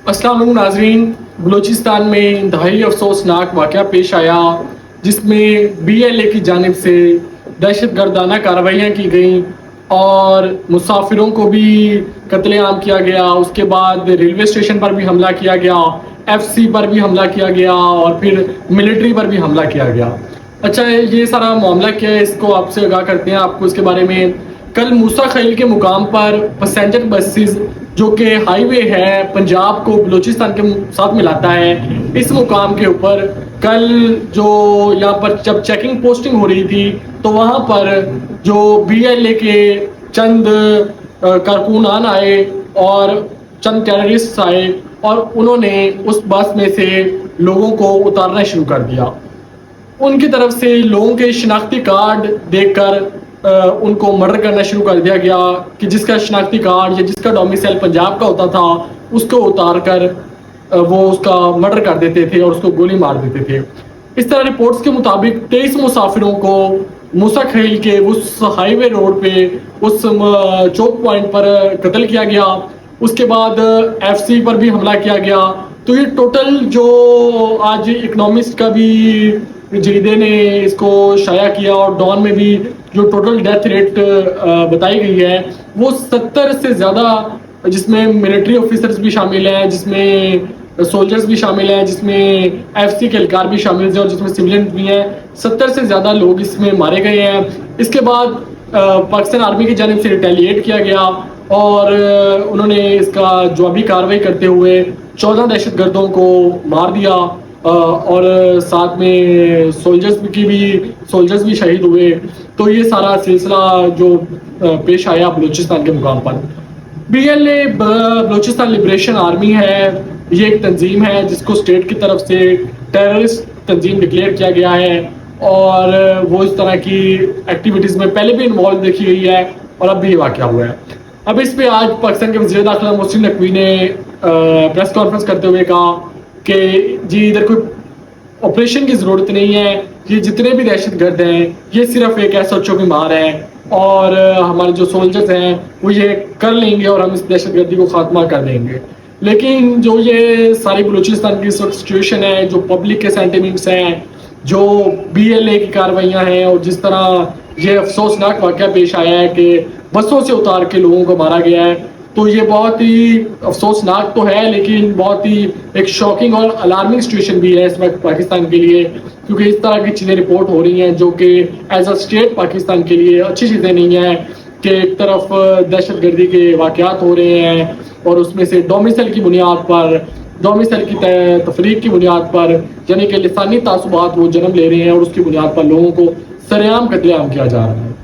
अस्सलाम वालेकुम नाजरीन। बलूचिस्तान में इंतहाई अफसोसनाक वाक़या पेश आया जिसमें BLA की जानिब से दहशत गर्दाना कार्रवाइयाँ की गई और मुसाफिरों को भी कत्लेआम किया गया। उसके बाद रेलवे स्टेशन पर भी हमला किया गया, FC पर भी हमला किया गया और फिर मिलिट्री पर भी हमला किया गया। अच्छा, ये सारा मामला क्या है, इसको आपसे आगाह करते हैं आपको इसके बारे में। कल मूसा खलील के मुकाम पर पैसेंजर बसेस जो कि हाईवे है पंजाब को बलूचिस्तान के साथ मिलाता है, इस मुकाम के ऊपर कल जो यहाँ पर जब चेकिंग पोस्टिंग हो रही थी तो वहाँ पर जो BLA के चंद कारकुनान आए और चंद टेररिस्ट आए और उन्होंने उस बस में से लोगों को उतारना शुरू कर दिया। उनकी तरफ से लोगों के शिनाख्ती कार्ड देखकर उनको मर्डर करना शुरू कर दिया गया कि जिसका शिनाख्ती कार्ड या जिसका डोमिसाइल पंजाब का होता था उसको उतार कर वो उसका मर्डर कर देते थे और उसको गोली मार देते थे। इस तरह रिपोर्ट्स के मुताबिक 23 मुसाफिरों को मूसा खलील के उस हाईवे रोड पे उस चौक पॉइंट पर कत्ल किया गया। उसके बाद FC पर भी हमला किया गया। तो ये टोटल जो आज इकोनॉमिस्ट का भी जरीदे ने इसको शाया किया और डॉन में भी जो टोटल डेथ रेट बताई गई है वो 70 से ज़्यादा, जिसमें मिलिट्री ऑफिसर्स भी शामिल हैं, जिसमें सोल्जर्स भी शामिल हैं, जिसमें FC के एहलकार भी शामिल हैं और जिसमें सिविलियन भी हैं। 70 से ज़्यादा लोग इसमें मारे गए हैं। इसके बाद पाकिस्तान आर्मी की जानिब से रिटेलिएट किया गया और उन्होंने इसका जवाबी कार्रवाई करते हुए 14 दहशतगर्दों को मार दिया और साथ में सोल्जर्स भी शहीद हुए। तो ये सारा सिलसिला जो पेश आया बलूचिस्तान के मुकाम पर। BLA बलूचिस्तान लिबरेशन आर्मी है, ये एक तंजीम है जिसको स्टेट की तरफ से टेररिस्ट तंजीम डिक्लेयर किया गया है और वो इस तरह की एक्टिविटीज़ में पहले भी इन्वॉल्व देखी गई है और अब भी ये वाक़या हुआ है। अब इस पे आज पाकिस्तान के वज़ीर दाखिला मोहसिन नकवी ने प्रेस कॉन्फ्रेंस करते हुए कहा कि जी इधर कोई ऑपरेशन की ज़रूरत नहीं है, ये जितने भी दहशतगर्द हैं ये सिर्फ एक SHO की मार है और हमारे जो सोल्जर्स हैं वो ये कर लेंगे और हम इस दहशतगर्दी को ख़ात्मा कर देंगे। लेकिन जो ये सारी बलूचिस्तान की सिचुएशन है, जो पब्लिक के सेंटिमेंट्स हैं, जो BLA की कार्रवाइयाँ हैं और जिस तरह ये अफसोसनाक वाक़या पेश आया है कि बसों से उतार के लोगों को मारा गया है, तो ये बहुत ही अफसोसनाक तो है लेकिन बहुत ही एक शॉकिंग और अलार्मिंग सिचुएशन भी है इस वक्त पाकिस्तान के लिए, क्योंकि इस तरह की चीज़ें रिपोर्ट हो रही हैं जो कि एज अ स्टेट पाकिस्तान के लिए अच्छी चीज़ें नहीं हैं कि एक तरफ दहशतगर्दी के वाक़यात हो रहे हैं और उसमें से डोमिसाइल की बुनियाद पर, डोमिसाइल की तफरीक की बुनियाद पर, यानी कि लिसानी तासुबात वो जन्म ले रहे हैं और उसकी बुनियाद पर लोगों को सरेआम कत्लेआम किया जा रहा है।